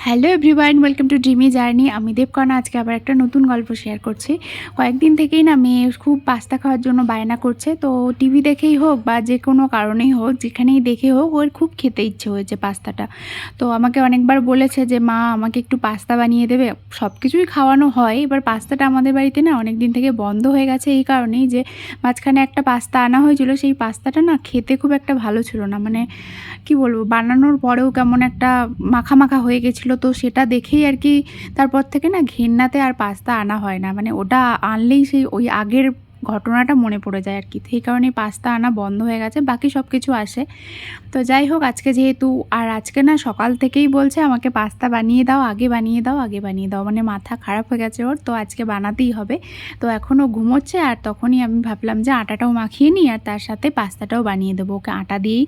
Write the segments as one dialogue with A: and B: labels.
A: Hello everyone, welcome to dreamy journey. আমি দেবকর্ণা আজকে আবার একটা নতুন গল্প শেয়ার করছি। কয়েকদিন থেকেই না মেয়ে খুব পাস্তা খাওয়ার জন্য বায়না করছে। তো টিভি দেখেই হোক বা যে কোনো কারণেই হোক, যেখানেই দেখে হোক, ওর খুব খেতে ইচ্ছে হয়েছে পাস্তাটা। তো আমাকে অনেকবার বলেছে যে মা আমাকে একটু পাস্তা বানিয়ে দেবে। সব কিছুই খাওয়ানো হয়, এবার পাস্তাটা আমাদের বাড়িতে না অনেক দিন থেকে বন্ধ হয়ে গেছে এই কারণেই যে মাঝখানে একটা পাস্তা আনা হয়েছিল, সেই পাস্তাটা না খেতে খুব একটা ভালো ছিল না। মানে কি বলবো, বানানোর পরেও কেমন একটা মাখা মাখা হয়ে গেছিলো। তো সেটা দেখেই আর কি তারপর থেকে না ঘেন্নাতে আর পাস্তা আনা হয় না। মানে ওটা আনলেই সেই ওই আগের ঘটনাটা মনে পড়ে যায় আর কি। সেই কারণে পাস্তা আনা বন্ধ হয়ে গেছে, বাকি সব কিছু আসে। তো যাই হোক, আজকে যেহেতু আর আজকে না সকাল থেকেই বলছে আমাকে পাস্তা বানিয়ে দাও, আগে বানিয়ে দাও, আগে বানিয়ে দাও। মানে মাথা খারাপ হয়ে গেছে ওর, তো আজকে বানাতেই হবে। তো এখনও ঘুমোচ্ছে, আর তখনই আমি ভাবলাম যে আটাটাও মাখিয়ে নিই আর তার সাথে পাস্তাটাও বানিয়ে দেবো। ওকে আটা দিয়েই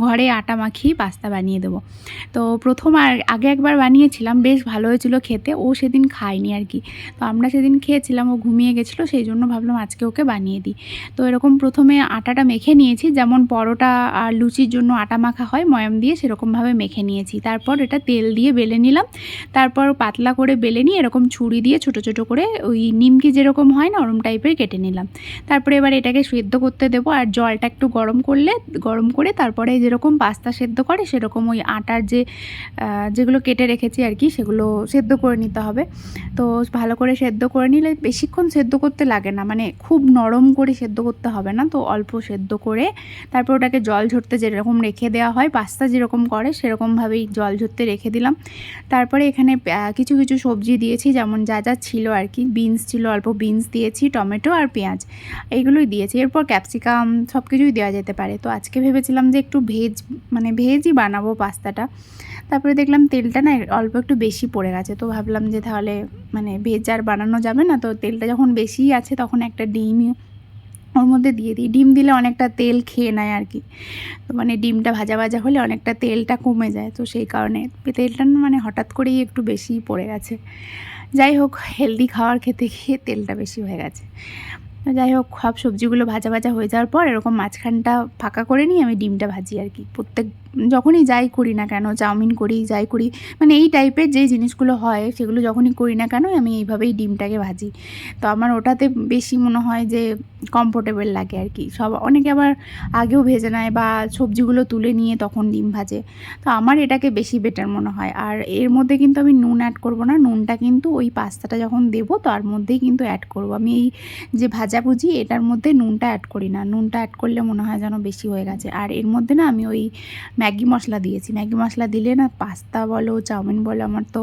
A: ঘরে আটা মাখিয়ে পাস্তা বানিয়ে দেবো। তো প্রথম আর আগে একবার বানিয়েছিলাম, বেশ ভালো হয়েছিল খেতে। ও সেদিন খায়নি আর কি। তো আমরা সেদিন খেয়েছিলাম, ও ঘুমিয়ে গেছিলো, সেই জন্য ভাবলাম আজকে ওকে বানিয়ে দিই। তো এরকম প্রথমে আটাটা মেখে নিয়েছি, যেমন পরোটা আর লুচির জন্য আটা মাখা হয় ময়াম দিয়ে, সেরকমভাবে মেখে নিয়েছি। তারপর এটা তেল দিয়ে বেলে নিলাম। তারপর পাতলা করে বেলে নিয়ে এরকম ছুরি দিয়ে ছোটো ছোটো করে ওই নিমকি যেরকম হয় না ওরম টাইপের কেটে নিলাম। তারপরে এবার এটাকে সেদ্ধ করতে দেবো, আর জলটা একটু গরম করে তারপরে যেরকম পাস্তা সেদ্ধ করে সেরকম ওই আটার যেগুলো কেটে রেখেছি আর কি, সেগুলো সেদ্ধ করে নিতে হবে। তো ভালো করে সেদ্ধ করে নিলে বেশিক্ষণ সেদ্ধ করতে লাগে না, মানে খুব নরম করে সেদ্ধ করতে হবে না। তো অল্প সেদ্ধ করে তারপর ওটাকে জল ঝরতে যেরকম রেখে দেওয়া হয়, পাস্তা যেরকম করে সেরকমভাবেই জল ঝরতে রেখে দিলাম। তারপরে এখানে কিছু কিছু সবজি দিয়েছি, যেমন যা যা ছিল আর কি। বিনস ছিল, অল্প বিনস দিয়েছি, টমেটো আর পেঁয়াজ এইগুলোই দিয়েছি। এরপর ক্যাপসিকাম সব কিছুই দেওয়া যেতে পারে। তো আজকে ভেবেছিলাম যে একটু ভেজই বানাবো পাস্তাটা। তারপরে দেখলাম তেলটা না অল্প একটু বেশি পড়ে গেছে। তো ভাবলাম যে তাহলে মানে ভেজ আর বানানো যাবে না, তো তেলটা যখন বেশিই আছে তখন একটা ডিম ওর মধ্যে দিয়ে দিই। ডিম দিলে অনেকটা তেল খেয়ে নেয় আর কি। তো মানে ডিমটা ভাজা ভাজা হলে অনেকটা তেলটা কমে যায়, তো সেই কারণে তেলটা না মানে হঠাৎ করেই একটু বেশিই পড়ে গেছে। যাই হোক, হেলদি খাবার খেতে গিয়ে তেলটা বেশি হয়ে গেছে। যাই হোক, সব সবজিগুলো ভাজা ভাজা হয়ে যাওয়ার পর এরকম মাঝখানটা ফাঁকা করে নিয়ে আমি ডিমটা ভাজি আর কি। যখনই যাই করি না কেন, চাউমিন করি, যাই করি, মানে এই টাইপের যেই জিনিসগুলো হয় সেগুলো যখনই করি না কেন আমি এইভাবেই ডিমটাকে ভাজি। তো আমার ওটাতে বেশি মনে হয় যে কমফোর্টেবল লাগে আর কি। অনেকে আবার আগেও ভেজে নেয় বা সবজিগুলো তুলে নিয়ে তখন ডিম ভাজে। তো আমার এটাকে বেশি বেটার মনে হয়। আর এর মধ্যে কিন্তু আমি নুন অ্যাড করব না, নুনটা কিন্তু ওই পাস্তাটা যখন দেবো তার মধ্যেই কিন্তু অ্যাড করব। আমি এই যে ভাজাভুজি এটার মধ্যে নুনটা অ্যাড করি না, নুনটা অ্যাড করলে মনে হয় যেন বেশি হয়ে গেছে। আর এর মধ্যে না আমি ওই ম্যাগি মশলা দিয়েছি। ম্যাগি মশলা দিলে না পাস্তা বলো চাউমিন বলো, আমার তো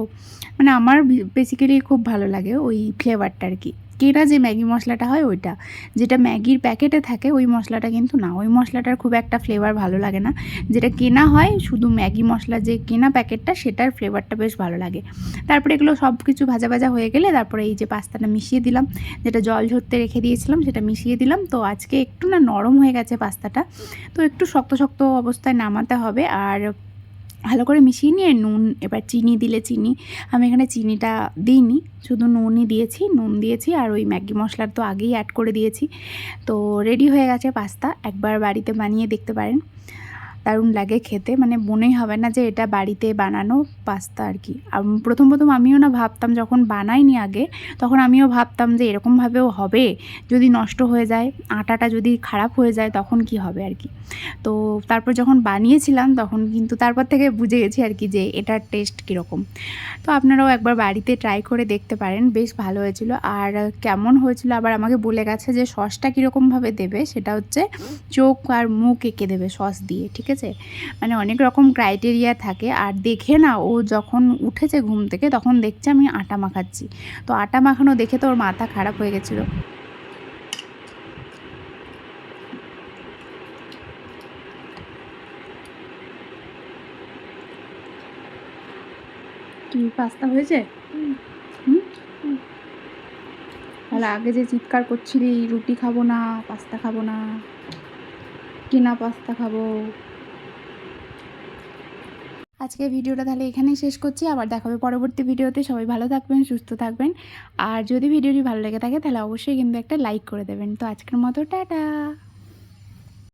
A: মানে আমার বেসিক্যালি খুব ভালো লাগে ওই ফ্লেভারটা আর কি। কেনা যে ম্যাগি মশলাটা হয় ওইটা, যেটা ম্যাগির প্যাকেটে থাকে ওই মশলাটা কিন্তু না, ওই মশলাটার খুব একটা ফ্লেভার ভালো লাগে না। যেটা কেনা হয় শুধু ম্যাগি মশলা যে কেনা প্যাকেটটা, সেটার ফ্লেভারটা বেশ ভালো লাগে। তারপরে এগুলো সব কিছু ভাজা ভাজা হয়ে গেলে তারপরে এই যে পাস্তাটা মিশিয়ে দিলাম, যেটা জল ঝরতে রেখে দিয়েছিলাম সেটা মিশিয়ে দিলাম। তো আজকে একটু না নরম হয়ে গেছে পাস্তাটা, তো একটু শক্ত শক্ত অবস্থায় নামাতে হবে। আর ভালো করে মিশিয়ে নিয়ে এবার চিনি দিলে চিনি, আমি এখানে চিনিটা দিইনি, শুধু নুন দিয়েছি আর ওই ম্যাগি মশলার তো আগেই অ্যাড করে দিয়েছি। তো রেডি হয়ে গেছে পাস্তা, একবার বাড়িতে বানিয়ে দেখতে পারেন, দারুণ লাগে খেতে। মানে মনেই হবে না যে এটা বাড়িতে বানানো পাস্তা আর কি। প্রথম আমিও না ভাবতাম, যখন বানাইনি আগে তখন আমিও ভাবতাম যে এরকমভাবেও হবে, যদি নষ্ট হয়ে যায়, আটাটা যদি খারাপ হয়ে যায় তখন কি হবে আর কি। তো তারপর যখন বানিয়েছিলাম তখন কিন্তু তারপর থেকে বুঝে গেছি আর কি যে এটার টেস্ট কীরকম। তো আপনারাও একবার বাড়িতে ট্রাই করে দেখতে পারেন, বেশ ভালো হয়েছিল। আর কেমন হয়েছিল আবার আমাকে বলে গেছে যে সসটা কীরকমভাবে দেবে, সেটা হচ্ছে চোখ আর মুখ এঁকে দেবে সস দিয়ে, ঠিক আছে। মানে অনেক রকম ক্রাইটেরিয়া থাকে। আর দেখে না ও যখন উঠেছে ঘুম থেকে তখন দেখছে আমি আটা মাখাচ্ছি, তো আটা মাখানো দেখে তো ওর মাথা খারাপ হয়ে গেছিলো। কি পাস্তা হয়েছে? হুম, তাহলে আগে যে চিৎকার করছিলি রুটি খাবো না, পাস্তা খাবো না, কেনা পাস্তা খাবো। আজকে ভিডিওটা তাহলে এখানেই শেষ করছি, আবার দেখাবে পরবর্তী ভিডিওতে। সবাই ভালো থাকবেন, সুস্থ থাকবেন। আর যদি ভিডিওটি ভালো লেগে থাকে তাহলে অবশ্যই কিন্তু একটা লাইক করে দেবেন। তো আজকের মতো টাটা।